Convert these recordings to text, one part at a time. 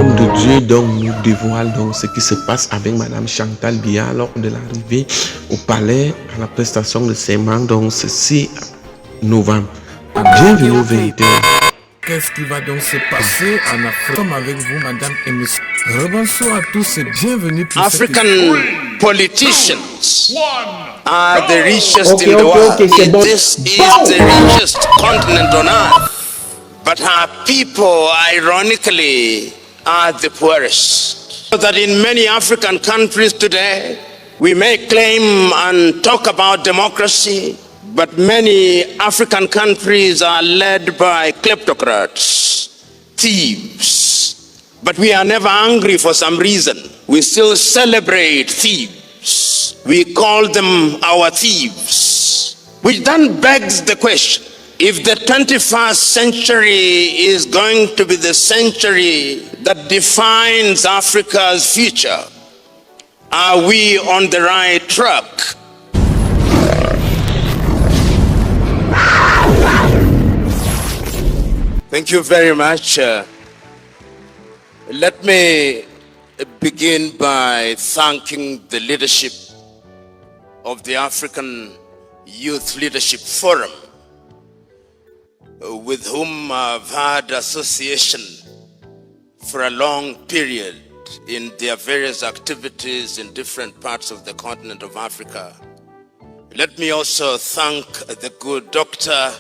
L'homme de Dieu donc nous dévoile donc ce qui se passe avec Madame Chantal Biya lors de l'arrivée au palais à la prestation de serment donc ce 6 novembre. Bienvenue au VNT. Qu'est-ce qui va donc se passer en Afrique comme avec vous, Madame et Monsieur? Rebonsoir à tous et bienvenue pour African politicians are the richest in the world. This is the richest continent on earth. But our people, ironically, are the poorest. So that in many African countries today, we may claim and talk about democracy, but many African countries are led by kleptocrats, thieves. But we are never angry for some reason. We still celebrate thieves. We call them our thieves. Which then begs the question, if the 21st century is going to be the century that defines Africa's future, are we on the right track? Thank you very much. Let me begin by thanking the leadership of the African Youth Leadership Forum, with whom I've had association for a long period in their various activities in different parts of the continent of Africa. Let me also thank the good doctor.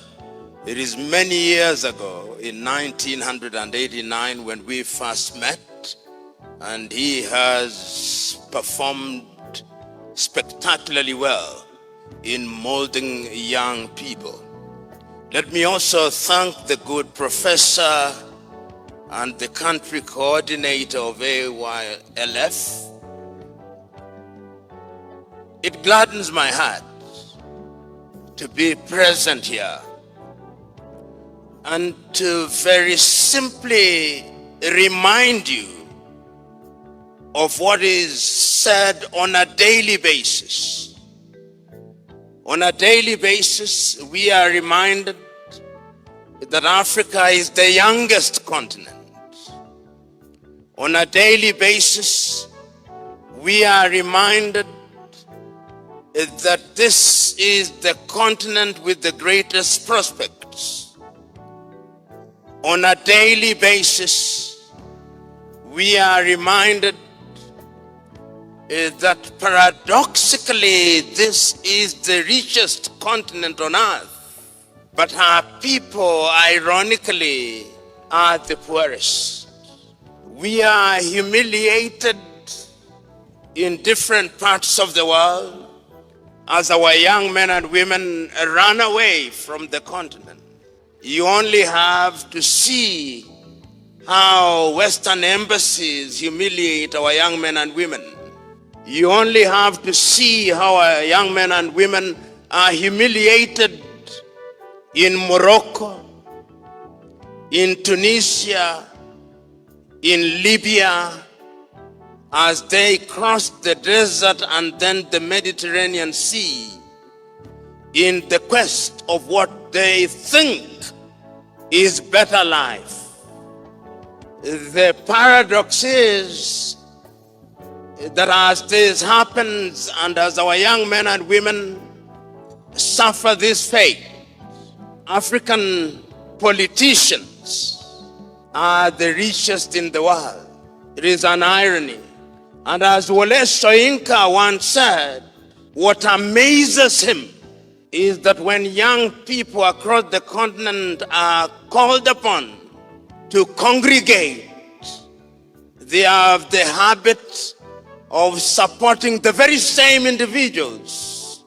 It is many years ago, in 1989, when we first met, and he has performed spectacularly well in molding young people. Let me also thank the good professor and the country coordinator of AYLF. It gladdens my heart to be present here and to very simply remind you of what is said on a daily basis. On a daily basis, we are reminded that Africa is the youngest continent. On a daily basis, we are reminded that this is the continent with the greatest prospects. On a daily basis, we are reminded that paradoxically this is the richest continent on earth, but our people, ironically, are the poorest. We are humiliated in different parts of the world as our young men and women run away from the continent. You only have to see how Western embassies humiliate our young men and women. You only have to see how our young men and women are humiliated in Morocco, in Tunisia, in Libya, as they cross the desert and then the Mediterranean Sea in the quest of what they think is better life. The paradox is that as this happens and as our young men and women suffer this fate, African politicians are the richest in the world. It is an irony. And as Wole Soyinka once said, what amazes him is that when young people across the continent are called upon to congregate, they have the habit of supporting the very same individuals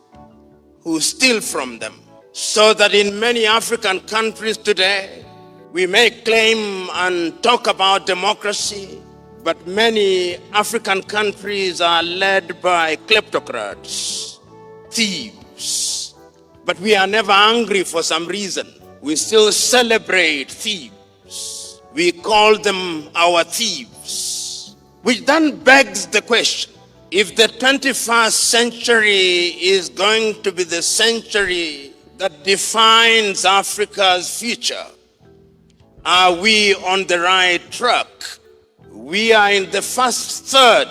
who steal from them. So that in many African countries today, we may claim and talk about democracy, but many African countries are led by kleptocrats, thieves. But we are never angry for some reason. We still celebrate thieves. We call them our thieves. Which then begs the question, if the 21st century is going to be the century that defines Africa's future, are we on the right track? We are in the first third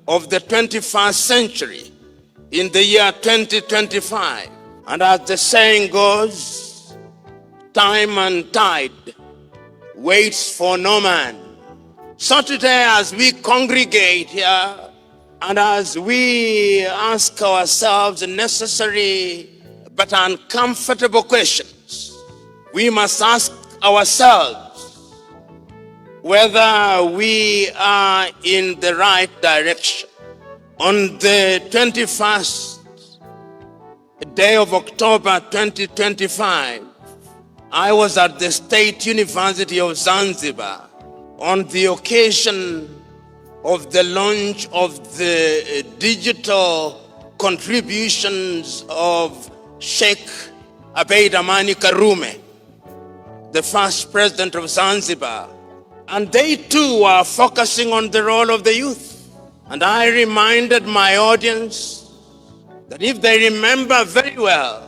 of the 21st century, in the year 2025. And as the saying goes, time and tide waits for no man. So today, as we congregate here, and as we ask ourselves necessary but uncomfortable questions, we must ask ourselves whether we are in the right direction. On the 21st day of October 2025, I was at the State University of Zanzibar on the occasion of the launch of the digital contributions of Sheikh Abeid Amani Karume, the first president of Zanzibar. And they too are focusing on the role of the youth. And I reminded my audience that if they remember very well,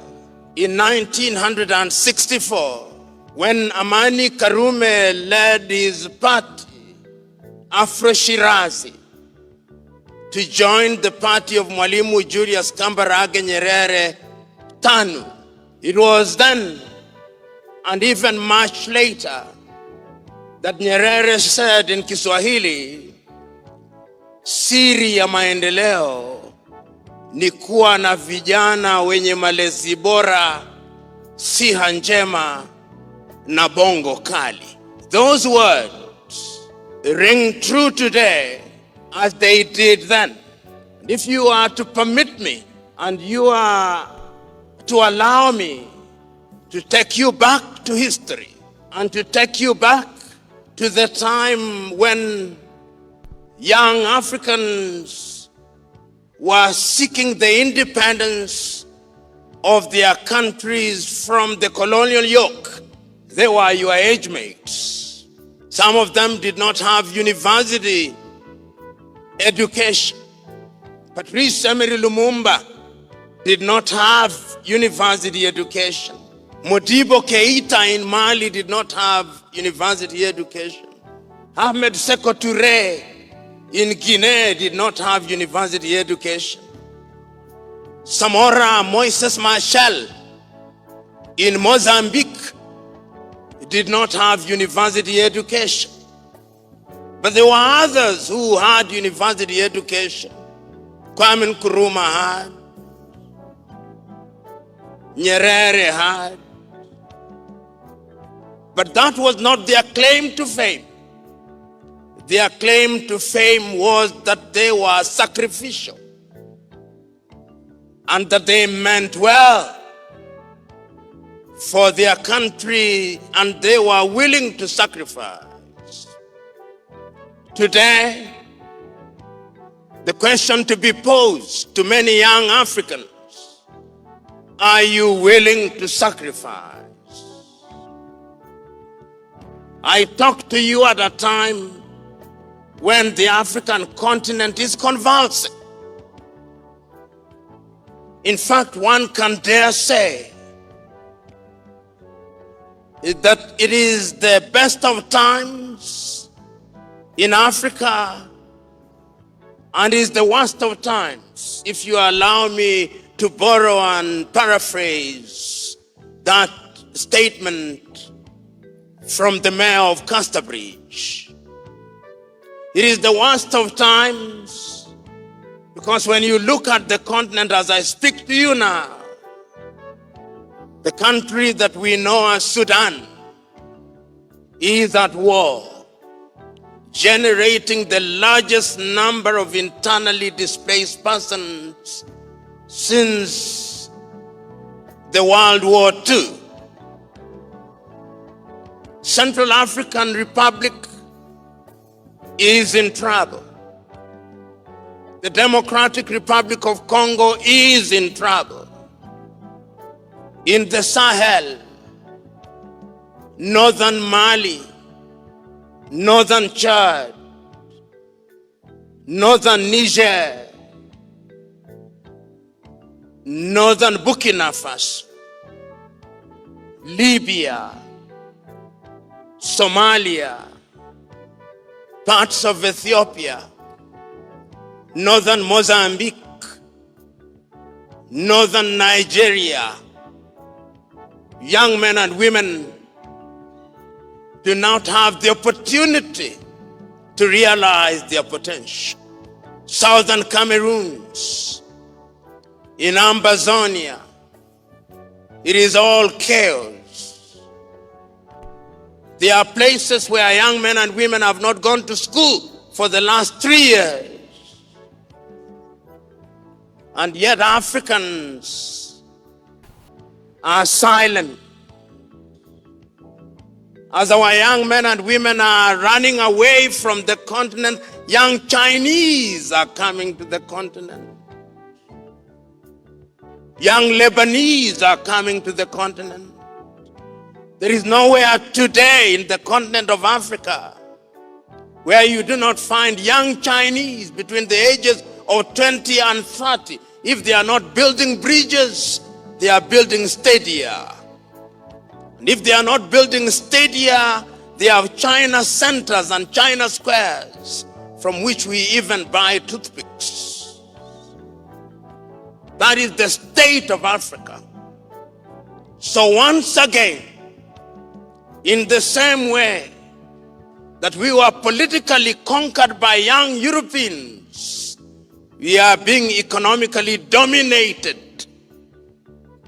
in 1964, when Amani Karume led his party, Afro Shirazi, to join the party of Mwalimu Julius Kambarage Nyerere TANU, it was then, and even much later, that Nyerere said in Kiswahili, siri ya maendeleo ni kuwa na vijana wenye malezi bora, siha njema na bongo kali. Those words ring true today as they did then. And if you are to permit me, and you are to allow me to take you back to history, and to take you back to the time when young Africans were seeking the independence of their countries from the colonial yoke. They were your age mates. Some of them did not have university education. Patrice Emery Lumumba did not have university education. Modibo Keita in Mali did not have university education. Ahmed Sékou Touré in Guinea did not have university education. Samora Moises Machel in Mozambique did not have university education. But there were others who had university education. Kwame Nkrumah had, Nyerere had. But that was not their claim to fame. Their claim to fame was that they were sacrificial and that they meant well for their country and they were willing to sacrifice. Today, the question to be posed to many young Africans, are you willing to sacrifice? I talk to you at a time when the African continent is convulsing. In fact, one can dare say that it is the best of times in Africa and is the worst of times, if you allow me to borrow and paraphrase that statement from the mayor of Casterbridge. It is the worst of times because when you look at the continent as I speak to you now, the country that we know as Sudan is at war, generating the largest number of internally displaced persons since the World War II. Central African Republic is in trouble. The Democratic Republic of Congo is in trouble. In the Sahel, northern Mali, northern Chad, northern Niger, northern Burkina Faso, Libya, Somalia, parts of Ethiopia, northern Mozambique, northern Nigeria, young men and women do not have the opportunity to realize their potential. Southern Cameroons, in Ambazonia, it is all chaos. There are places where young men and women have not gone to school for the last 3 years. And yet Africans are silent. As our young men and women are running away from the continent, young Chinese are coming to the continent. Young Lebanese are coming to the continent. There is nowhere today in the continent of Africa where you do not find young Chinese between the ages of 20 and 30. If they are not building bridges, they are building stadia. And if they are not building stadia, they have China centers and China squares from which we even buy toothpicks. That is the state of Africa. So once again, in the same way that we were politically conquered by young Europeans, we are being economically dominated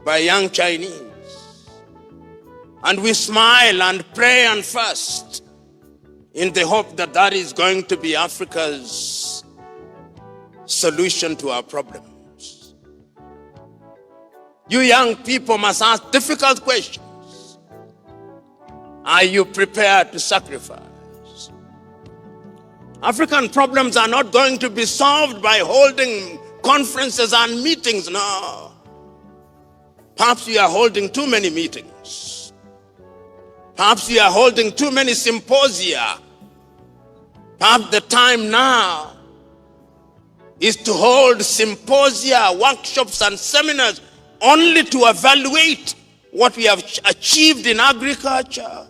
by young Chinese. And we smile and pray and fast in the hope that that is going to be Africa's solution to our problems. You young people must ask difficult questions. Are you prepared to sacrifice? African problems are not going to be solved by holding conferences and meetings, no. Perhaps we are holding too many meetings. Perhaps we are holding too many symposia. Perhaps the time now is to hold symposia, workshops, and seminars only to evaluate what we have achieved in agriculture,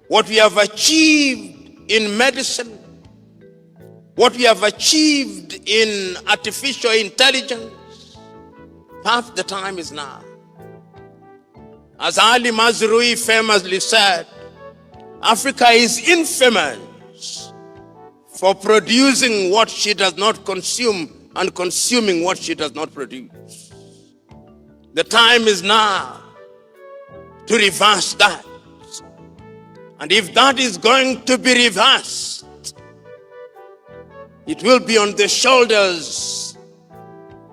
what we have achieved in medicine, what we have achieved in artificial intelligence. Perhaps the time is now. As Ali Mazrui famously said, Africa is infamous for producing what she does not consume and consuming what she does not produce. The time is now to reverse that. And if that is going to be reversed, it will be on the shoulders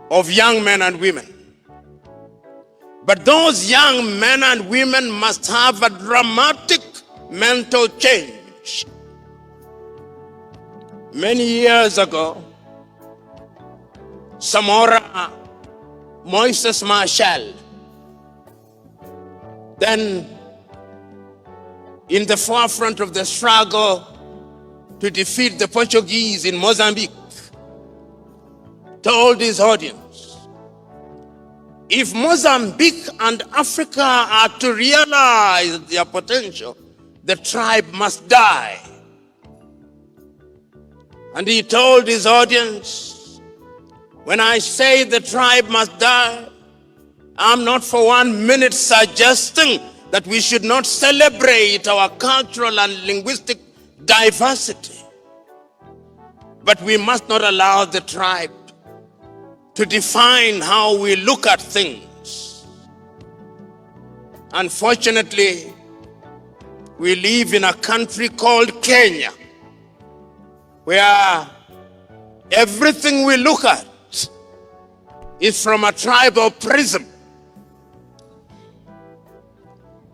of young men and women. But those young men and women must have a dramatic mental change. Many years ago, Samora Moises Machel, then in the forefront of the struggle to defeat the Portuguese in Mozambique, told his audience, if Mozambique and Africa are to realize their potential, the tribe must die. And he told his audience, when I say the tribe must die, I'm not for 1 minute suggesting that we should not celebrate our cultural and linguistic diversity. But we must not allow the tribe to define how we look at things. Unfortunately, we live in a country called Kenya, where everything we look at is from a tribal prism.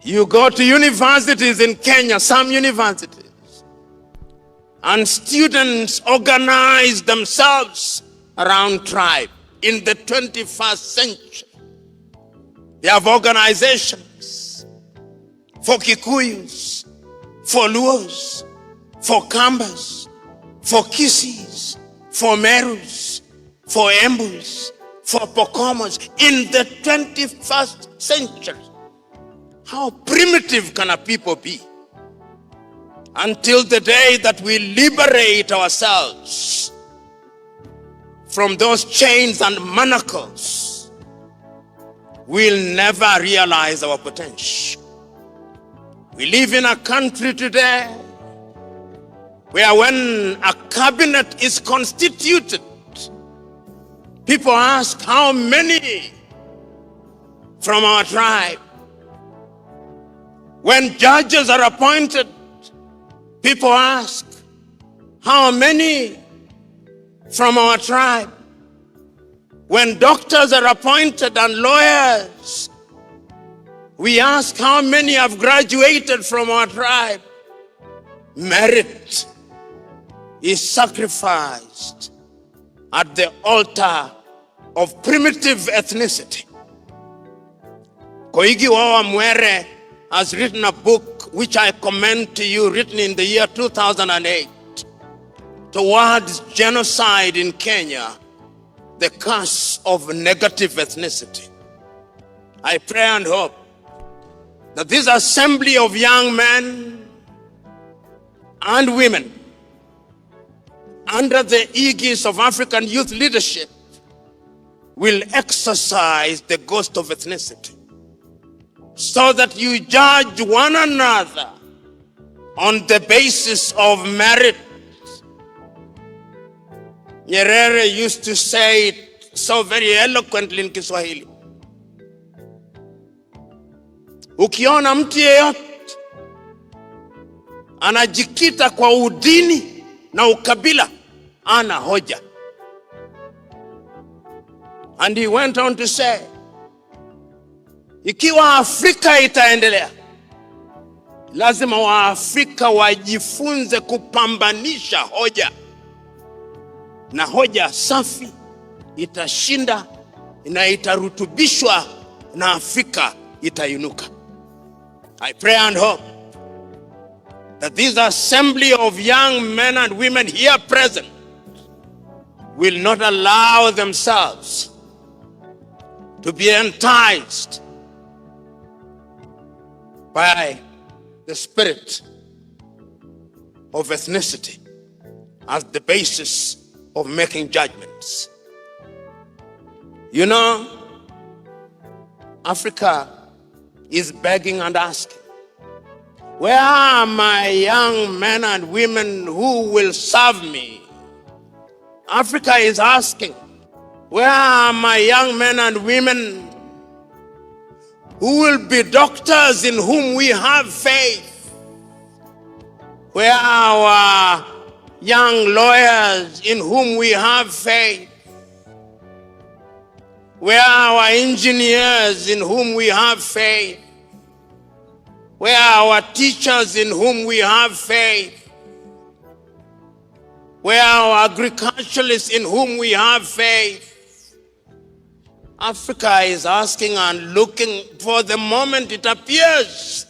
You go to universities in Kenya, some universities, and students organize themselves around tribe. In the 21st century, they have organizations for Kikuyus, for Luos, for Kambas, for Kisis, for Merus, for Embus, for Pokomos. In the 21st century, how primitive can a people be? until the day that we liberate ourselves from those chains and manacles, we'll never realize our potential. We live in a country today where when a cabinet is constituted, people ask how many from our tribe. When judges are appointed, people ask how many from our tribe. When doctors are appointed and lawyers, we ask how many have graduated from our tribe. Merit is sacrificed at the altar of primitive ethnicity. Koigi Wawa Mwere has written a book which I commend to you, written in the year 2008, towards genocide in Kenya, the curse of negative ethnicity. I pray and hope that this assembly of young men and women under the aegis of African Youth Leadership will exercise the ghost of ethnicity, so that you judge one another on the basis of merit. Nyerere used to say it so very eloquently in Kiswahili. Ukiona mtu yeyote anajikita kwa udini na ukabila, ana hoja. And he went on to say, ikiwa Afrika itaendelea, lazima Waafrika wajifunze kupambanisha hoja, na hoja safi itashinda na itarutubishwa na Afrika itainuka. I pray and hope that this assembly of young men and women here present will not allow themselves to be enticed by the spirit of ethnicity as the basis of making judgments. You know, Africa is begging and asking, where are my young men and women who will serve me? Africa is asking, where are my young men and women who will be doctors in whom we have faith? Where are our young lawyers in whom we have faith? Where are our engineers in whom we have faith? Where are our teachers in whom we have faith? Where are our agriculturalists in whom we have faith? Africa is asking and looking. For the moment, it appears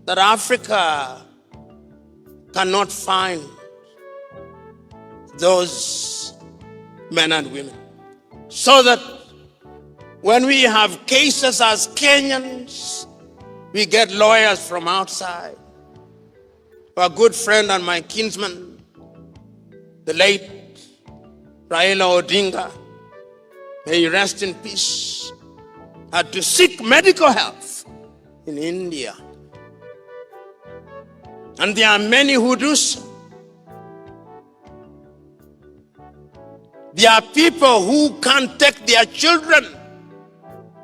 that Africa cannot find those men and women. So that when we have cases as Kenyans, we get lawyers from outside. Our good friend and my kinsman, the late Raila Odinga, may he rest in peace, had to seek medical help in India. And there are many who do so. There are people who can't take their children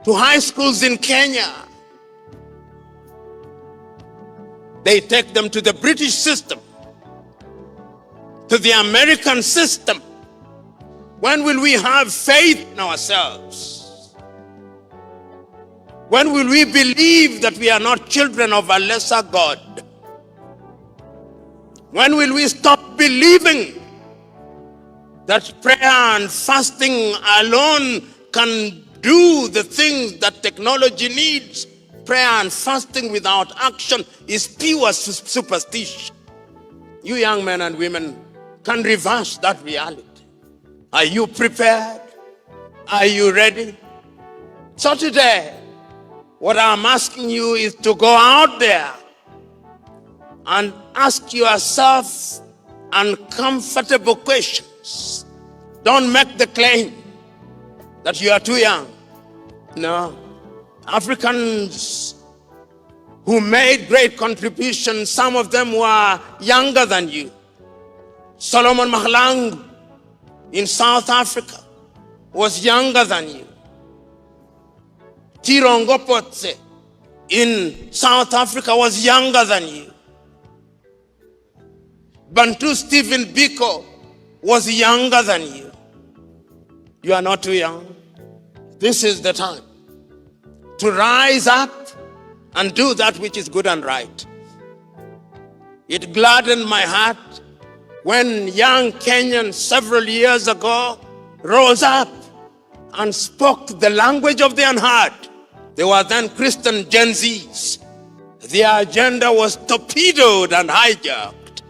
to high schools in Kenya. They take them to the British system, to the American system. When will we have faith in ourselves? When will we believe that we are not children of a lesser God? When will we stop believing that prayer and fasting alone can do the things that technology needs? Prayer and fasting without action is pure superstition. You young men and women can reverse that reality. Are you prepared? Are you ready? So today, what I'm asking you is to go out there and ask yourself uncomfortable questions. Don't make the claim that you are too young. No. Africans who made great contributions, some of them were younger than you. Solomon Mahlangu in South Africa was younger than you. Tiro Ngopotse in South Africa was younger than you. Bantu Stephen Biko was younger than you. You are not too young. This is the time to rise up and do that which is good and right. It gladdened my heart when young Kenyans several years ago rose up and spoke the language of the unheard. They were then Christian Gen Zs. Their agenda was torpedoed and hijacked.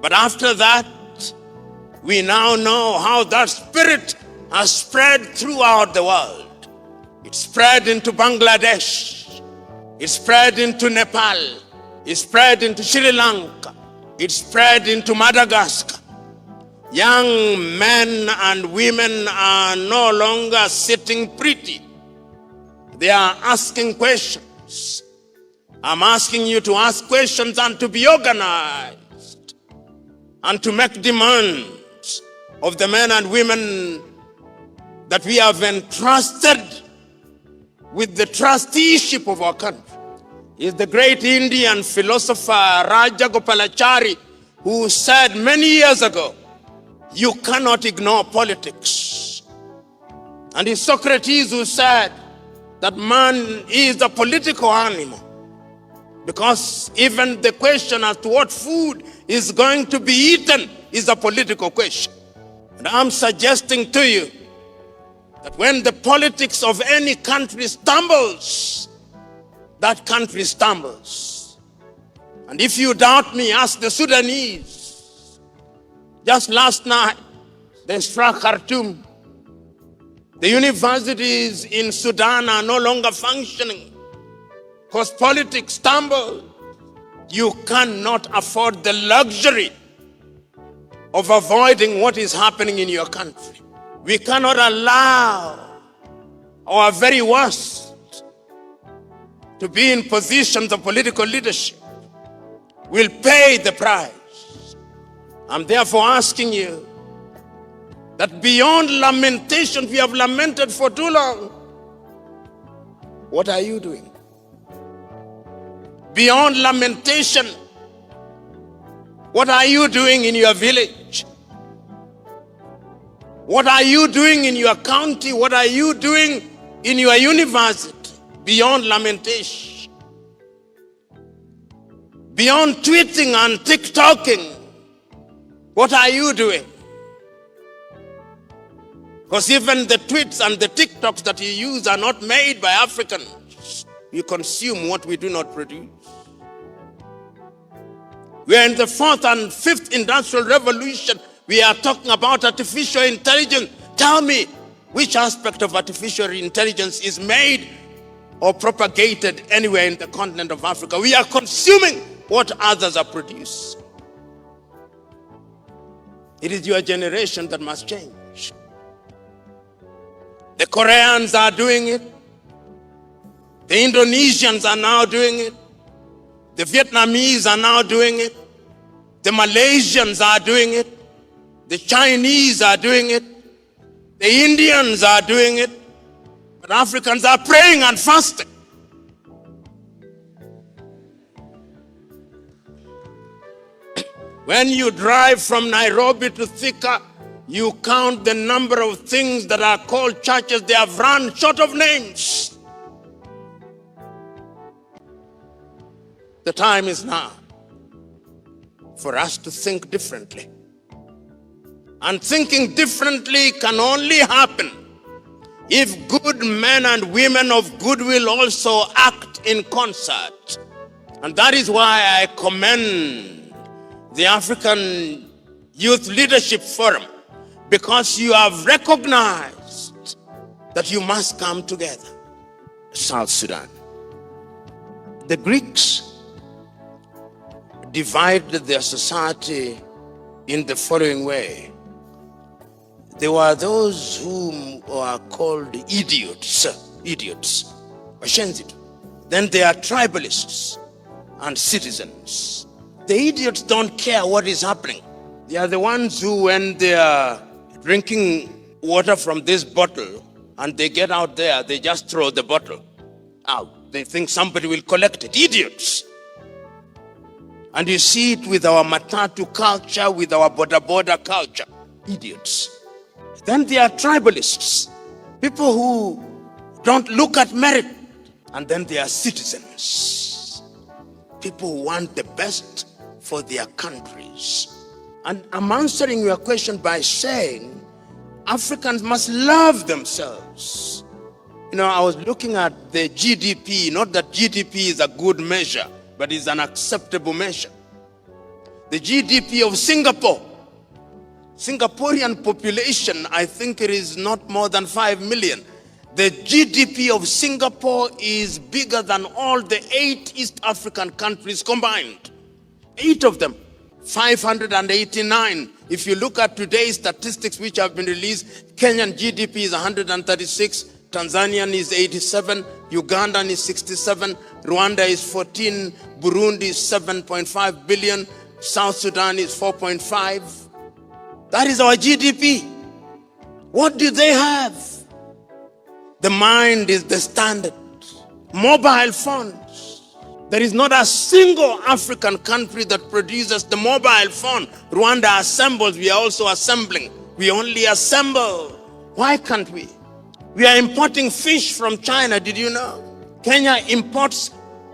But after that, we now know how that spirit has spread throughout the world. It spread into Bangladesh. It spread into Nepal. It spread into Sri Lanka. It spread into Madagascar. Young men and women are no longer sitting pretty. They are asking questions. I'm asking you to ask questions and to be organized and to make demands of the men and women that we have entrusted with the trusteeship of our country. Is the great Indian philosopher Raja Gopalachari, who said many years ago, you cannot ignore politics. And it's Socrates who said that man is a political animal, because even the question as to what food is going to be eaten is a political question. And I'm suggesting to you that when the politics of any country stumbles, that country stumbles. And if you doubt me, ask the Sudanese. Just last night, they struck Khartoum. The universities in Sudan are no longer functioning because politics stumbled. You cannot afford the luxury of avoiding what is happening in your country. We cannot allow our very worst to be in positions of political leadership. We'll pay the price. I'm therefore asking you that beyond lamentation, we have lamented for too long. What are you doing? Beyond lamentation, what are you doing in your village? What are you doing in your county? What are you doing in your university? Beyond lamentation, beyond tweeting and TikToking, what are you doing? Because even the tweets and the TikToks that you use are not made by Africans. You consume what we do not produce. We are in the 4th and 5th industrial revolution. We are talking about artificial intelligence. Tell me, which aspect of artificial intelligence is made or propagated anywhere in the continent of Africa? We are consuming what others are producing. It is your generation that must change. The Koreans are doing it. The Indonesians are now doing it. The Vietnamese are now doing it. The Malaysians are doing it. The Chinese are doing it. The Indians are doing it. But Africans are praying and fasting. When you drive from Nairobi to Thika, you count the number of things that are called churches. They have run short of names. The time is now for us to think differently. And thinking differently can only happen if good men and women of goodwill also act in concert. And that is why I commend the African Youth Leadership Forum, because you have recognized that you must come together. South Sudan. The Greeks divided their society in the following way. There were those whom were called idiots. Then there are tribalists and citizens. The idiots don't care what is happening. They are the ones who, when they are drinking water from this bottle and they get out there, they just throw the bottle out. They think somebody will collect it. Idiots. And you see it with our matatu culture, with our boda culture. Idiots. Then there are tribalists. People who don't look at merit. And then there are citizens. People who want the best for their countries. And I'm answering your question by saying Africans must love themselves. You know, I was looking at the GDP, not that GDP is a good measure, but it's an acceptable measure. The GDP of Singapore. Singaporean population, I think it is not more than 5 million. The GDP of Singapore is bigger than all the 8 East African countries combined. 8 of them. 589. If you look at today's statistics which have been released, Kenyan GDP is 136, Tanzanian is 87, Ugandan is 67, Rwanda is 14, Burundi is 7.5 billion, South Sudan is 4.5. That is our GDP. What do they have? The mind is the standard. Mobile phones. There is not a single African country that produces the mobile phone. Rwanda assembles, we are also assembling. We only assemble. Why can't we? We are importing fish from China, did you know? Kenya imports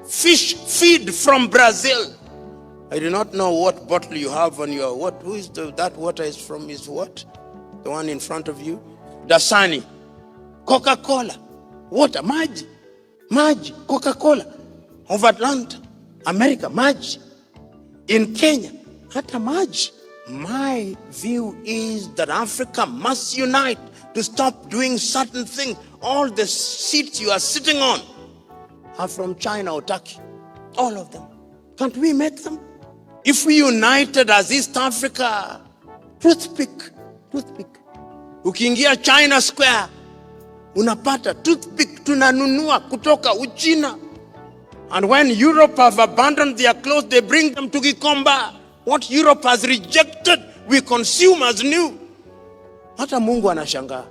fish feed from Brazil. I do not know what bottle you have on your, that water is from, is what? The one in front of you? Dasani. Coca-Cola. Water, maji. Coca-Cola. Of Atlanta, America, maji. In Kenya, hata maji. My view is that Africa must unite to stop doing certain things. All the seats you are sitting on are from China or Turkey. All of them. Can't we make them? If we united as East Africa, toothpick. Ukiingia China Square, unapata toothpick tunanunua kutoka Uchina. And when Europe have abandoned their clothes, they bring them to Gikomba. What Europe has rejected, we consume as new. Hata Mungu anashangaa.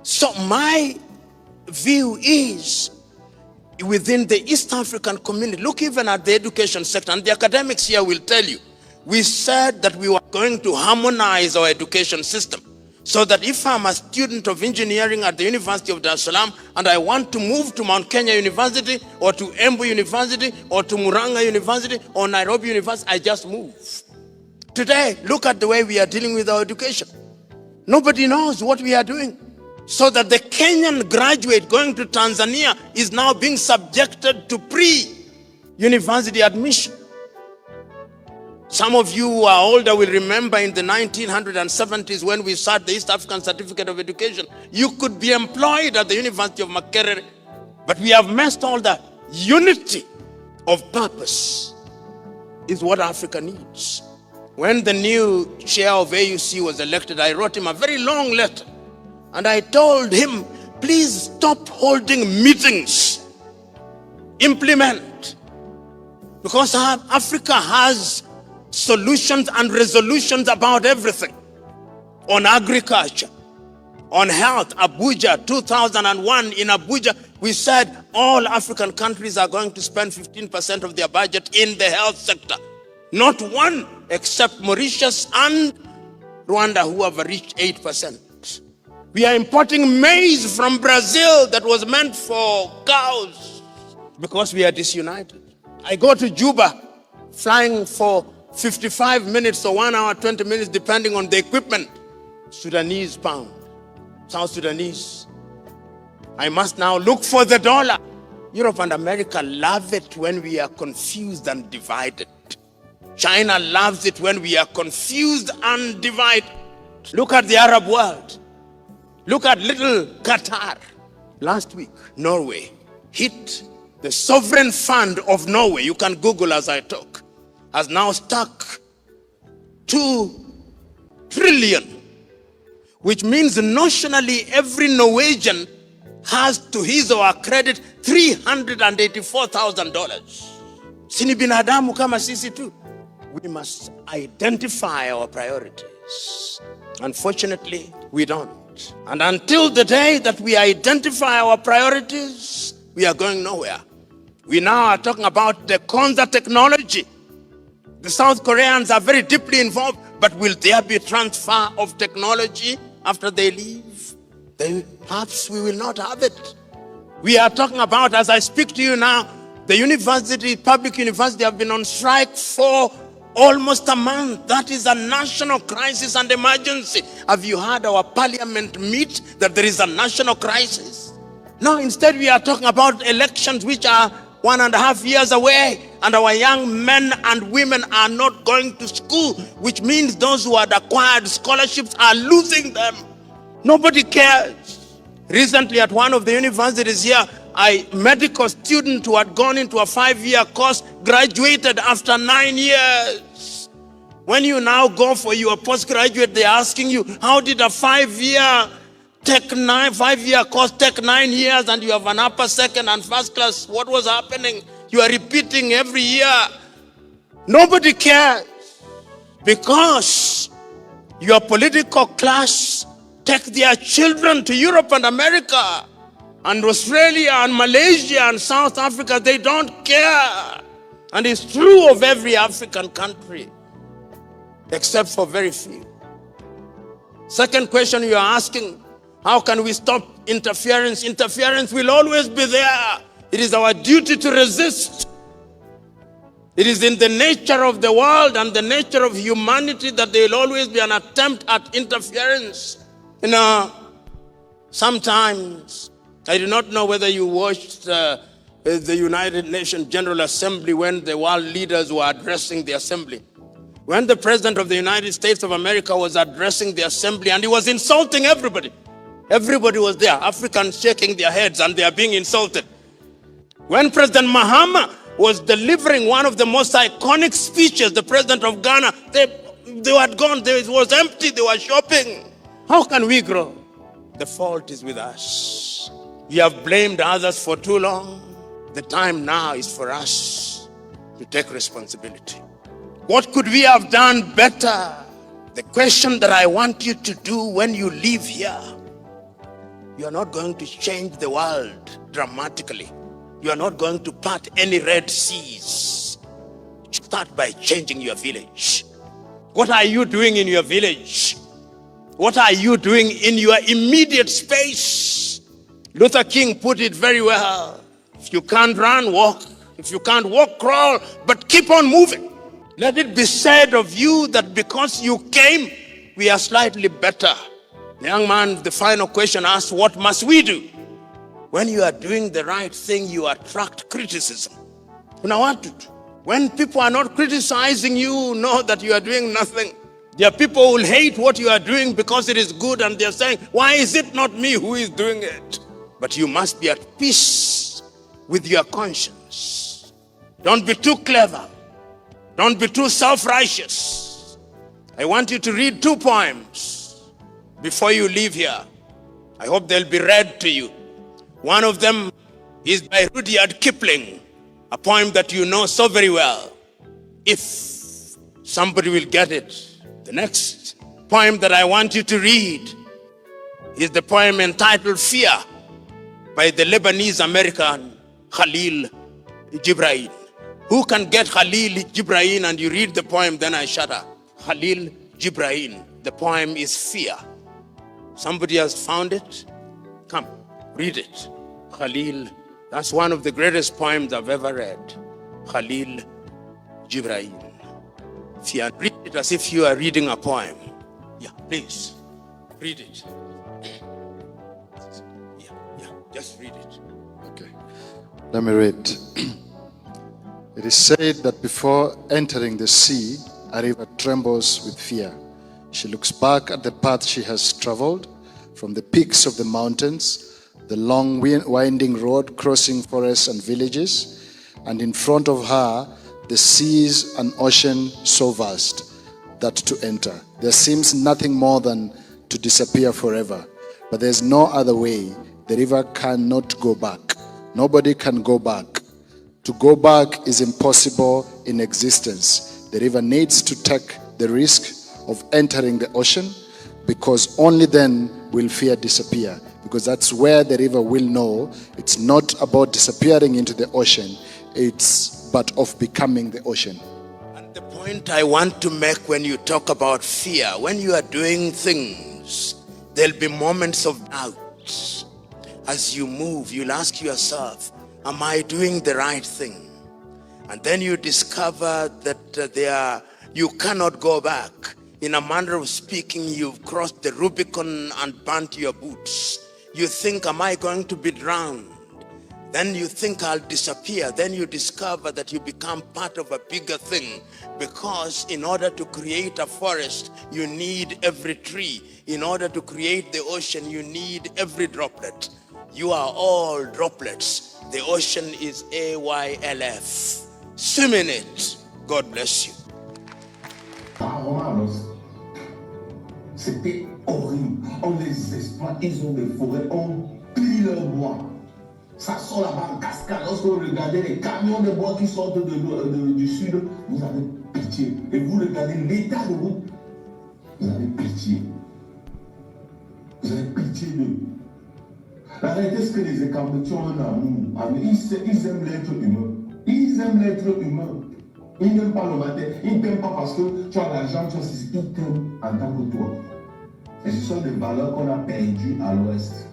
So my view is, within the East African community, look even at the education sector, and the academics here will tell you, we said that we were going to harmonize our education system. So that if I'm a student of engineering at the University of Dar es Salaam and I want to move to Mount Kenya University or to Embu University or to Murang'a University or Nairobi University, I just move. Today, look at the way we are dealing with our education. Nobody knows what we are doing. So that the Kenyan graduate going to Tanzania is now being subjected to pre-university admission. Some of you who are older will remember in the 1970s when we started the East African Certificate of Education. You could be employed at the University of Makerere, but we have messed all that. Unity of purpose is what Africa needs. When the new chair of AUC was elected, I wrote him a very long letter. And I told him, please stop holding meetings. Implement. Because Africa has solutions and resolutions about everything. On agriculture, on health. Abuja, 2001 in Abuja, we said all African countries are going to spend 15% of their budget in the health sector. Not one except Mauritius and Rwanda, who have reached 8%. We are importing maize from Brazil that was meant for cows because we are disunited. I go to Juba, flying for 55 minutes or 1 hour, 20 minutes, depending on the equipment. Sudanese pound, South Sudanese. I must now look for the dollar. Europe and America love it when we are confused and divided. China loves it when we are confused and divided. Look at the Arab world. Look at little Qatar. Last week, Norway hit the sovereign fund of Norway. You can Google as I talk. has now stuck 2 trillion, which means notionally every Norwegian has to his or her credit $384,000. Sini binadamu kama sisi tu. We must identify our priorities. Unfortunately, we don't. And until the day that we identify our priorities, we are going nowhere. We now are talking about the Konza technology. The South Koreans are very deeply involved, but will there be transfer of technology after they leave? Then perhaps we will not have it. We are talking about, as I speak to you now, the university, public university, have been on strike for almost a month. That is a national crisis and emergency. Have you heard our parliament meet that there is a national crisis? No, instead we are talking about elections which are 1.5 years away, and our young men and women are not going to school, which means those who had acquired scholarships are losing them. Nobody cares. Recently at one of the universities here, a medical student who had gone into a 5-year course graduated after 9 years. When you now go for your postgraduate, they're asking you, how did a 5-year course take 9 years and you have an upper, second and first class? What was happening? You are repeating every year. Nobody cares because your political class take their children to Europe and America and Australia and Malaysia and South Africa. They don't care. And it's true of every African country, except for very few. Second question you are asking, how can we stop interference? Interference will always be there. It is our duty to resist. It is in the nature of the world and the nature of humanity that there will always be an attempt at interference. Sometimes, I do not know whether you watched the United Nations General Assembly when the world leaders were addressing the assembly. When the President of the United States of America was addressing the assembly and he was insulting everybody. Everybody was there, Africans shaking their heads and they are being insulted. When President Mahama was delivering one of the most iconic speeches, the President of Ghana, they had gone, it was empty, they were shopping. How can we grow? The fault is with us. We have blamed others for too long. The time now is for us to take responsibility. What could we have done better? The question that I want you to do when you leave here, you are not going to change the world dramatically. You are not going to part any Red Seas. Start by changing your village. What are you doing in your village? What are you doing in your immediate space? Luther King put it very well. If you can't run, walk. If you can't walk, crawl, but keep on moving. Let it be said of you that because you came, we are slightly better. The young man, the final question asked, what must we do? When you are doing the right thing, you attract criticism. When people are not criticizing you, know that you are doing nothing. There are people who will hate what you are doing because it is good and they're saying, why is it not me who is doing it? But you must be at peace with your conscience. Don't be too clever. Don't be too self-righteous. I want you to read 2 poems before you leave here. I hope they'll be read to you. One of them is by Rudyard Kipling, a poem that you know so very well, if somebody will get it. The next poem that I want you to read is the poem entitled Fear by the Lebanese American Khalil Gibran. Who can get Khalil Gibran and you read the poem, then I shut up. Khalil Gibran. The poem is Fear. Somebody has found it? Come, read it. Khalil. That's one of the greatest poems I've ever read. Khalil Gibran. Fear. Read it as if you are reading a poem. Yeah, please. Read it. Yeah, just read it. Okay. Let me read. It is said that before entering the sea, a river trembles with fear. She looks back at the path she has traveled, from the peaks of the mountains, the long winding road crossing forests and villages, and in front of her, The sea is an ocean so vast that to enter, there seems nothing more than to disappear forever. But there's no other way. The river cannot go back. Nobody can go back. To go back is impossible in existence. The river needs to take the risk of entering the ocean, because only then will fear disappear. Because that's where the river will know it's not about disappearing into the ocean, it's but of becoming the ocean. And the point I want to make when you talk about fear, when you are doing things, there'll be moments of doubt. As you move, you'll ask yourself, am I doing the right thing? And then you discover that you cannot go back. In a manner of speaking, you've crossed the Rubicon and burnt your boots. You think, am I going to be drowned? Then you think I'll disappear. Then you discover that you become part of a bigger thing, because in order to create a forest, you need every tree. In order to create the ocean, you need every droplet. You are all droplets. The ocean is AYLF. Swim in it. God bless you. C'était horrible. On les exploite, ils ont des forêts, on plie leur bois. Ça sort là-bas en cascade. Lorsque vous regardez les camions de bois qui sortent du sud, vous avez pitié. Et vous regardez l'état de route, vous avez pitié. Vous avez pitié d'eux. La réalité, c'est que les Écambétiens ont un amour. Ils aiment l'être humain. Ils aiment l'être humain. Ils n'aiment pas le matin. Ils ne t'aiment pas parce que tu as l'argent, tu as ceci. Ils t'aiment en tant que toi. Et ce sont des valeurs qu'on a perdues à l'Ouest.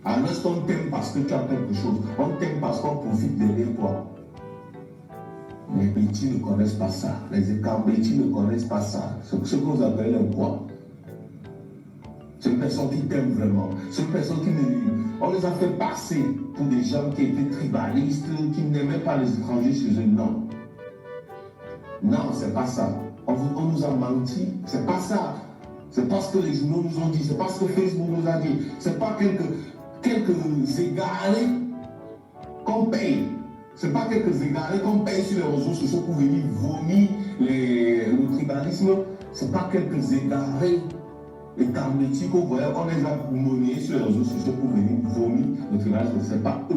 À l'Ouest, on t'aime parce que tu as quelque chose. On t'aime parce qu'on profite derrière toi. Les petits ne connaissent pas ça. Les Écambétiens ne connaissent pas ça. C'est ce que vous appelez un quoi. C'est une personne qui t'aime vraiment. C'est une personne qui on les a fait passer pour des gens qui étaient tribalistes, qui n'aimaient pas les étrangers chez eux. Non. Non, c'est pas ça. On nous a menti. C'est pas ça. C'est pas ce que les journaux nous ont dit. C'est pas ce que Facebook nous a dit. C'est pas quelques égarés qu'on paye. C'est pas quelques égarés qu'on paye sur les réseaux sociaux pour venir vomir le tribalisme. C'est pas quelques égarés. Et dans le métier qu'on voyait, on les a monnayés sur les réseaux sociaux pour venir vomir le tribalisme. Ce n'est pas eux.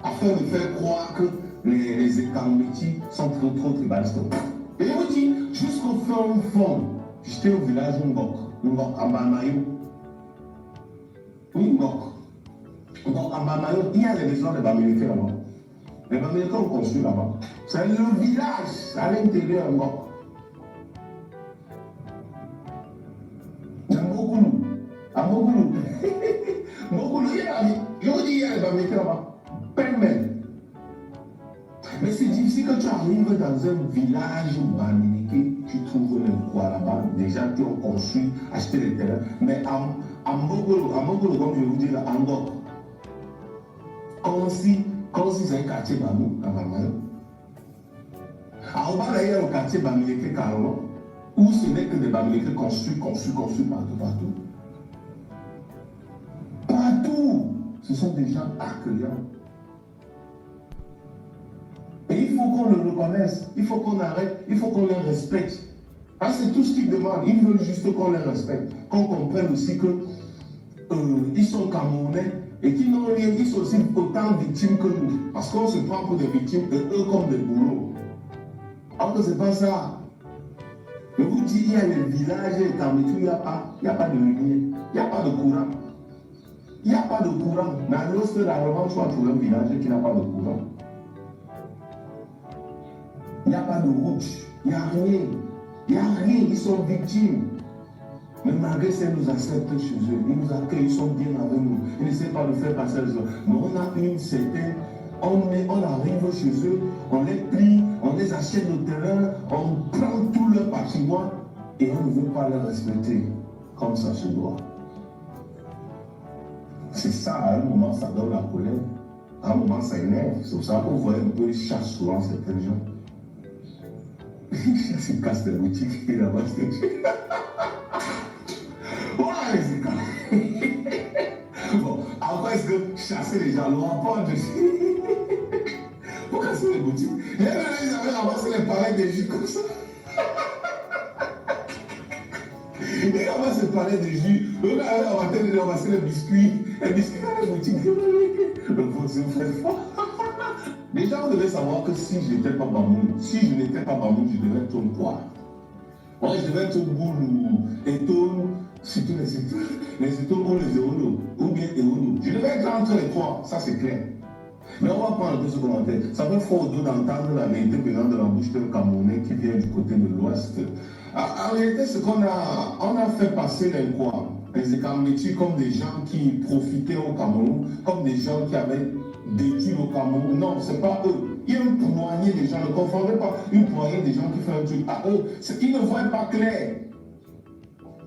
Afin de faire croire que les Écambétis sont trop tribalistes. Et je vous dis, jusqu'au fond, j'étais au village Ngok, à Bamayo. Oui, Ngok, à Bamayo, il y a les maisons des Bamilekés là-bas. Les Bamilekés ont construit là-bas. C'est le village à l'intérieur de Ngok. À Mogoulou, je vous dis, il y a les Bamilekés là-bas. Pêle-mêle. Mais c'est difficile que tu arrives dans un village bamileke, tu trouves le quoi là-bas, des gens qui ont construit, acheté des terrains. Mais à Mogolo, comme je vous dis là, à Ngok, comme si c'est un quartier Bamou, à Bamayo. À Obala, il y a le quartier bamileke carrément, où ce n'est que des bamileke construits partout. Partout, ce sont des gens accueillants. Et il faut qu'on le reconnaisse, il faut qu'on arrête, il faut qu'on les respecte. Parce que c'est tout ce qu'ils demandent, ils veulent juste qu'on les respecte, qu'on comprenne aussi qu'ils sont Camerounais et qu'ils n'ont rien, ils sont aussi autant victimes que nous. Parce qu'on se prend pour des victimes et eux comme des boulots. Alors que ce n'est pas ça. Je vous dis, il y a les villages et Cameroun, il n'y a pas de lumière, il n'y a pas de courant. Il n'y a pas de courant. Mais lorsque la revanche soit trouver un village qui n'a pas de courant, il n'y a pas de route, il n'y a rien, ils sont victimes. Mais malgré ça, ils nous acceptent chez eux, ils nous accueillent, ils sont bien avec nous. Ils n'essaient pas de faire passer les autres. Mais on a une certaine, on arrive chez eux, on les plie, on les achète le terrain, on prend tout leur patrimoine et on ne veut pas les respecter comme ça se doit. C'est ça, à un moment, ça donne la colère, à un moment, ça énerve. C'est pour ça qu'on voit un peu, ils chassent souvent certains gens. C'est casse de boutique et là-bas, c'est voilà les écarts. Bon, après, est-ce que chasser les gens, le rapport de. ramassé les boutiques. Et là, ils avaient ramassé les pareils des jus comme ça. Ils ramassent les pareils des jus. Eux, là, ils ramassaient les biscuits. Les biscuits dans les boutiques. Donc, vous faites fort. Déjà, on devait savoir que si je n'étais pas Bamoun, si je n'étais pas Bamoun, je devais être un poids. Moi, je devais être boulou, étone, surtout les étoiles ou les éolos, ou bien éolos. Je devais être entre les trois, ça c'est clair. Mais on va prendre un peu ce commentaire. Ça fait fort d'entendre la vérité venant de la bouche d'un Camerounais qui vient du côté de l'Ouest. En réalité, ce qu'on a, on a fait passer les quoi, les Écambétis comme des gens qui profitaient au Cameroun, comme des gens qui avaient détruit au Cameroun. Non, c'est pas eux. Ils ont poigné des gens, ne confondez pas une poignée des gens qui font un truc à eux. Ils ne voient pas clair.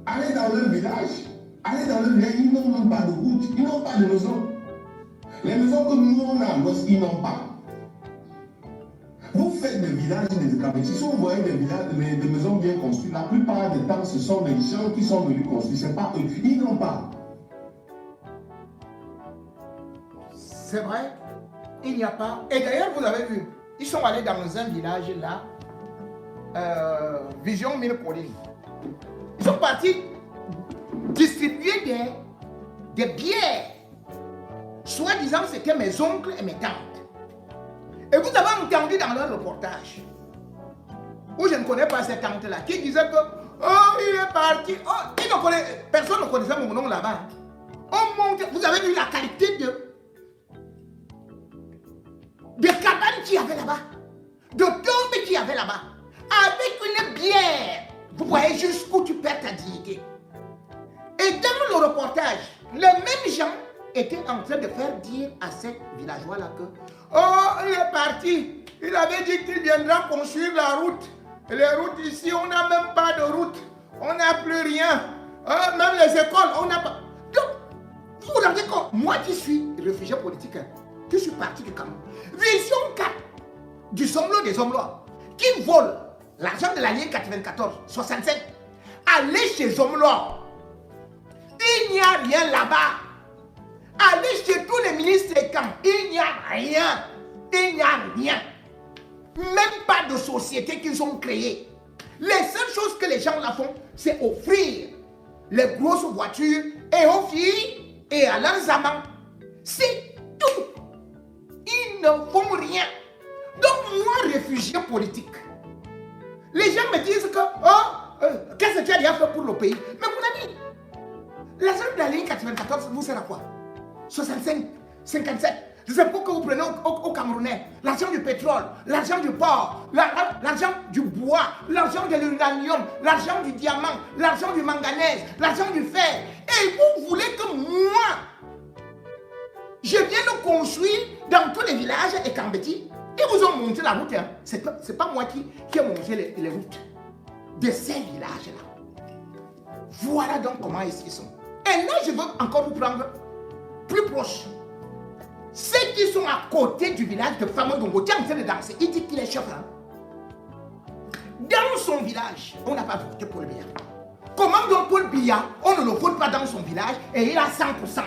Allez dans leur village, allez dans leur village, ils n'ont même pas de route, ils n'ont pas de maison. Les maisons que nous on a à l'ouest, ils n'ont pas. Vous faites des villages des Écambétis. Si vous voyez des villages, des maisons bien construites, la plupart des temps, ce sont les gens qui sont venus construire, c'est pas eux. Ils n'ont pas. C'est vrai, il n'y a pas. Et d'ailleurs, vous avez vu, ils sont allés dans un village là, Vision Mille Collines. Ils sont partis distribuer des bières. Soi-disant, c'était mes oncles et mes tantes. Et vous avez entendu dans leur reportage, où je ne connais pas cette tante-là, qui disait que, oh, il est parti. Oh, personne ne connaissait mon nom là-bas. On monte, vous avez vu la qualité de cabanes qu'il y avait là-bas, de tombes qu'il y avait là-bas, avec une bière. Vous voyez jusqu'où tu perds ta dignité. Et dans le reportage, les mêmes gens étaient en train de faire dire à ces villageois-là que, oh, il est parti. Il avait dit qu'il viendra construire la route. Et les routes ici, on n'a même pas de route. On n'a plus rien. Même les écoles, on n'a pas. Donc, vous vous rendez compte, moi qui suis réfugié politique, qui suis parti du Cameroun, vision 4 du Zomlo des Zomlois, qui vole l'argent de la ligne 94, 65, allez chez Zomlois. Il n'y a rien là-bas. Allez chez tous les ministres et camps. Il n'y a rien. Il n'y a rien. Même pas de société qu'ils ont créée. Les seules choses que les gens là font, c'est offrir les grosses voitures et aux filles et à leurs amants. C'est tout. Ils ne font rien. Donc moi, réfugié politique, les gens me disent que, qu'est-ce que tu as déjà fait pour le pays? Mais mon ami, l'argent de la ligne 94 vous sert à quoi? 65, 57. C'est pour que vous preniez au Camerounais l'argent du pétrole, l'argent du porc, l'argent du bois, l'argent de l'uranium, l'argent du diamant, l'argent du manganèse, l'argent du fer. Et vous voulez que moi, je vienne le construire dans tous les villages et Kambeti? Ils vous ont monté la route. Hein. C'est pas moi qui ai monté les routes de ces villages-là. Voilà donc comment ils sont. Et là, je veux encore vous prendre plus proche. Ceux qui sont à côté du village de Famodongo, qui est en train de danser, il dit qu'il est chef. Hein? Dans son village, on n'a pas voté Paul Biya. Comment donc Paul Biya, on ne le vote pas dans son village et il a 100%,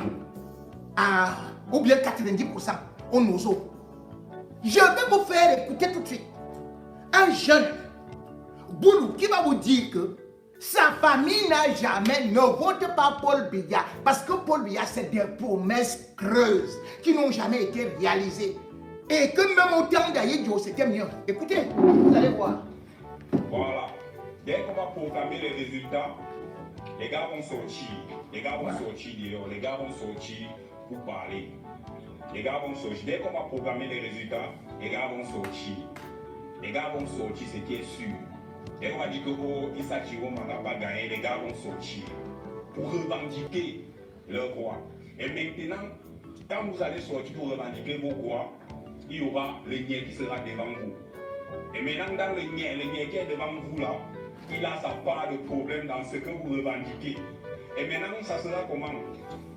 ou bien 90% au Nozo. Je vais vous faire écouter tout de suite un jeune Boulou qui va vous dire que sa famille n'a jamais, ne vote pas Paul Biya, parce que Paul Biya, c'est des promesses creuses qui n'ont jamais été réalisées. Et que même au temps d'Aïdio, c'était mieux. Écoutez, vous allez voir. Voilà. Dès qu'on va programmer les résultats, les gars vont sortir. Les gars vont sortir dehors. Les gars vont sortir pour parler. Les gars vont sortir. Dès qu'on va programmer les résultats, les gars vont sortir. Les gars vont sortir, c'est qui est sûr. Dès qu'on va dire que Issa Chiroma n'a pas gagné, les gars vont sortir pour revendiquer leurs droits. Et maintenant, quand vous allez sortir pour revendiquer vos droits, il y aura le nien qui sera devant vous. Et maintenant, dans le nien qui est devant vous là, il a sa part de problème dans ce que vous revendiquez. Et maintenant, ça sera comment?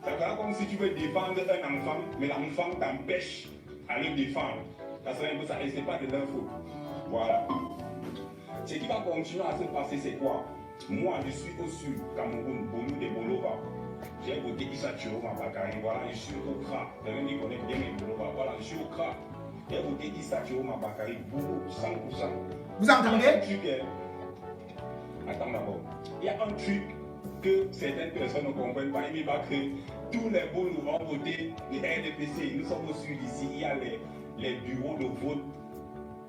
Ça sera comme si tu veux défendre un enfant, mais l'enfant t'empêche à le défendre. Ça sera un peu ça, et ce n'est pas de leur faute. Voilà. Ce qui va continuer à se passer, c'est quoi? Moi, je suis au sud, Cameroun, Bonou de Bolova. J'ai voté Issa Chiroma Bakary. Voilà, je suis au CRA. Quelqu'un qui connaît bien les Bolova. Voilà, je suis au CRA. J'ai voté Issa Chiroma Bakary Boulot, 100%. Vous entendez? Attends d'abord. Il y a un truc que certaines personnes ne comprennent pas. Il va que tous les boulots vont voter le RDPC. Nous sommes au sud ici. Il y a les bureaux de vote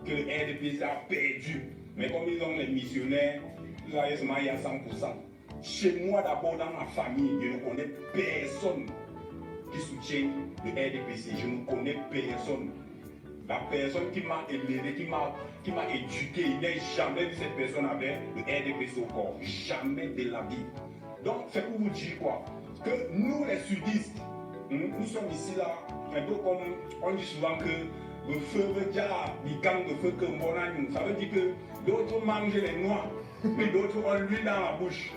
que le RDPC a perdu. Mais comme ils ont les missionnaires, il y a 100%. Chez moi d'abord, dans ma famille, je ne connais personne qui soutient le RDPC. Je ne connais personne. La personne qui m'a élevé, qui m'a éduqué, il n'a jamais vu cette personne avec le RDPC au corps. Jamais de la vie. Donc, c'est pour vous dire quoi? Que nous, les sudistes, nous sommes ici là, un peu comme on dit souvent que le feu veut dire, il gagne le feu que mon agneau. Ça veut dire que d'autres mangent les noix, mais d'autres ont l'huile dans la bouche.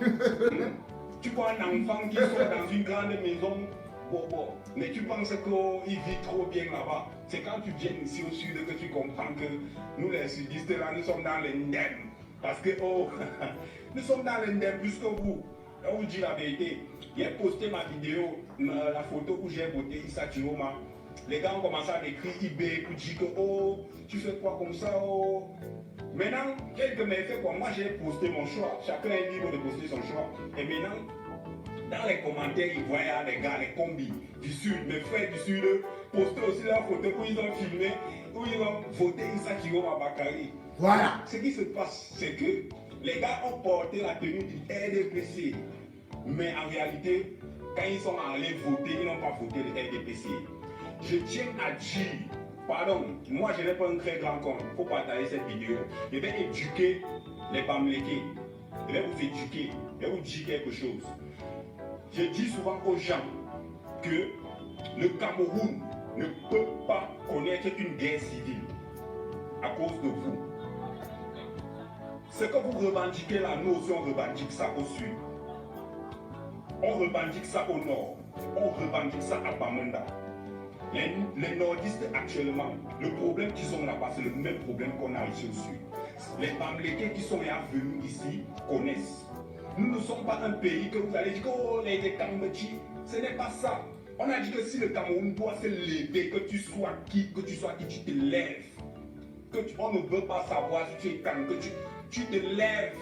Tu vois un enfant qui sort dans une grande maison, bon, mais tu penses qu'il vit trop bien là-bas. C'est quand tu viens ici au sud que tu comprends que nous les sudistes là, nous sommes dans l'indemne. Parce que nous sommes dans l'indemne plus que vous. Là où je dis la vérité, j'ai posté ma vidéo, la photo où j'ai voté Issa Chiroma. Les gars ont commencé à m'écrire eBay pour dire que tu fais quoi comme ça Maintenant, quelques méfaits comme moi j'ai posté mon choix. Chacun est libre de poster son choix. Et maintenant, dans les commentaires, ils voient les gars, les combis du sud, mes frères du sud, poster aussi leur photo où ils ont filmé, où ils ont voté Issa Chiroma Bakary. Voilà. Ce qui se passe, c'est que les gars ont porté la tenue du RDPC. Mais en réalité, quand ils sont allés voter, ils n'ont pas voté le RDPC. Je tiens à dire, pardon, moi je n'ai pas un très grand compte pour partager cette vidéo. Je vais éduquer les Bamlékés. Je vais vous éduquer. Je vais vous dire quelque chose. Je dis souvent aux gens que le Cameroun ne peut pas connaître une guerre civile à cause de vous. Ce que vous revendiquez là, nous aussi on revendique ça au sud. On revendique ça au nord. On revendique ça à Bamenda. Les nordistes actuellement, le problème qu'ils ont là-bas, c'est le même problème qu'on a ici au sud. Les Bamlékés qui sont venus ici connaissent. Nous ne sommes pas un pays que vous allez dire oh les Kambechi. Ce n'est pas ça. On a dit que si le Cameroun doit se lever, que tu sois qui, tu te lèves. On ne veut pas savoir si tu es calme, que tu te lèves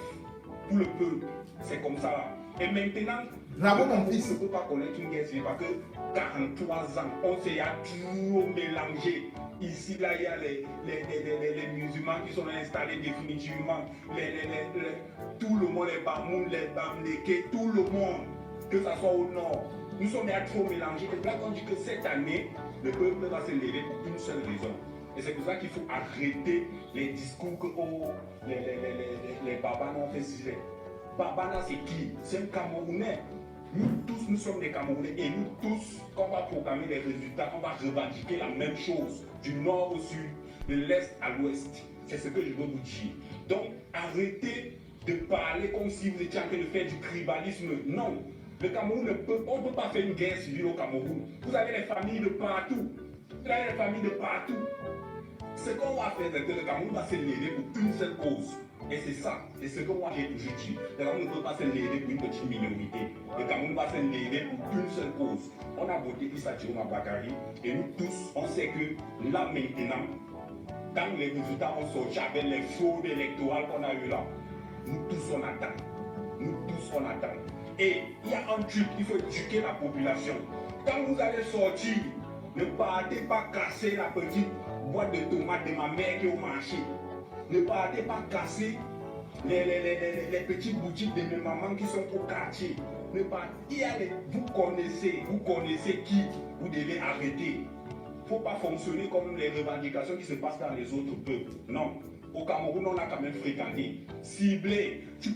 pour le peuple. C'est comme ça là. Et maintenant, bravo mon fils. On ne peut pas connaître une guerre civile parce que 43 ans, on s'est toujours mélangé. Ici, là, il y a les musulmans qui sont installés définitivement. Tout le monde, les Bamoun, les Bamlékés, tout le monde, que ce soit au nord. Nous sommes trop mélangés. Et là, on dit que cette année, le peuple va se lever pour une seule raison. Et c'est pour ça qu'il faut arrêter les discours que les Babana ont fait si. Babana, c'est qui? C'est un Camerounais. Nous tous, nous sommes des Camerounais et nous tous, quand on va proclamer les résultats, on va revendiquer la même chose, du nord au sud, de l'est à l'ouest. C'est ce que je veux vous dire. Donc, arrêtez de parler comme si vous étiez en train de faire du tribalisme. Non, le Cameroun on ne peut pas faire une guerre civile au Cameroun. Vous avez les familles de partout. Vous avez les familles de partout. Ce qu'on va faire, c'est que le Cameroun va se lever pour une seule cause. Et c'est ça, c'est ce que moi j'ai toujours dit. Le Cameroun ne peut pas se lever pour une petite minorité. Le Cameroun va se lever pour une seule cause. On a voté Issa Chiroma Bakary et nous tous, on sait que là maintenant, quand les résultats ont sorti avec les fraudes électorales qu'on a eu là, nous tous on attend. Nous tous on attend. Et il y a un truc, il faut éduquer la population. Quand vous allez sortir, ne partez pas casser la petite boîte de tomates de ma mère qui est au marché. Ne partez pas casser les petites boutiques de mes mamans qui sont au quartier. Vous connaissez qui vous devez arrêter. Il ne faut pas fonctionner comme les revendications qui se passent dans les autres peuples. Non. Au Cameroun, on a quand même fréquenté. Ciblé. Tu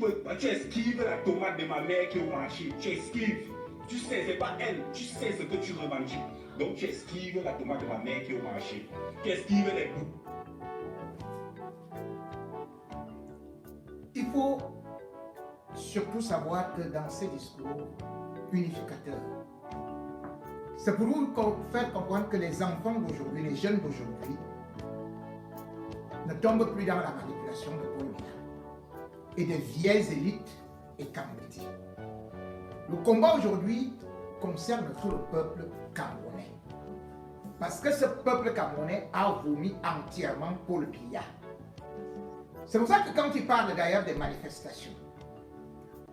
esquives la tomate de ma mère qui est au marché. Tu esquives. Tu sais, c'est pas elle. Tu sais ce que tu revendiques. Donc tu esquives la tomate de ma mère qui est au marché. Tu esquives les bouts. Il faut surtout savoir que dans ces discours unificateurs, c'est pour vous faire comprendre que les enfants d'aujourd'hui, les jeunes d'aujourd'hui, ne tombent plus dans la manipulation de Paul Biya et des vieilles élites et Kamouti. Le combat aujourd'hui concerne tout le peuple camerounais. Parce que ce peuple camerounais a vomi entièrement Paul Biya. C'est pour ça que quand il parle d'ailleurs des manifestations,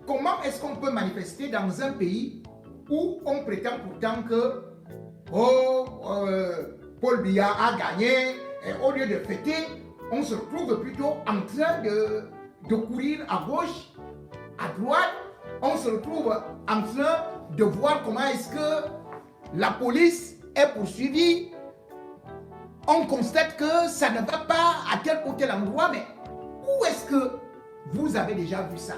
comment est-ce qu'on peut manifester dans un pays où on prétend pourtant que Paul Biya a gagné, et au lieu de fêter, on se retrouve plutôt en train de courir à gauche, à droite, on se retrouve en train de voir comment est-ce que la police est poursuivie. On constate que ça ne va pas à tel ou tel endroit, mais où est-ce que vous avez déjà vu ça?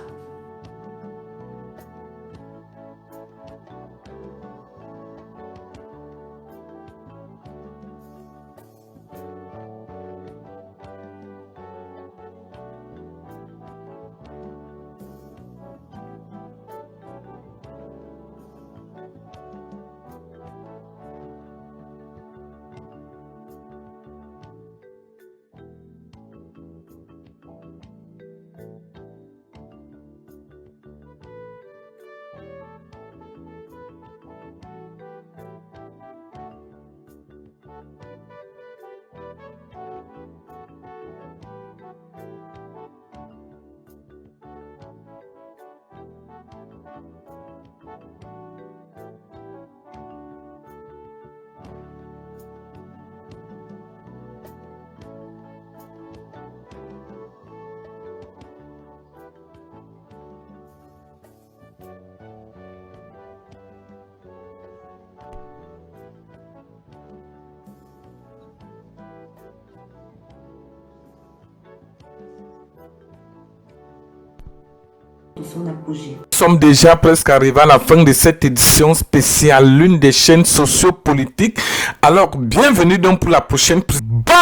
Son apogée. Nous sommes déjà presque arrivés à la fin de cette édition spéciale, l'une des chaînes sociopolitiques. Alors, bienvenue donc pour la prochaine. Bam!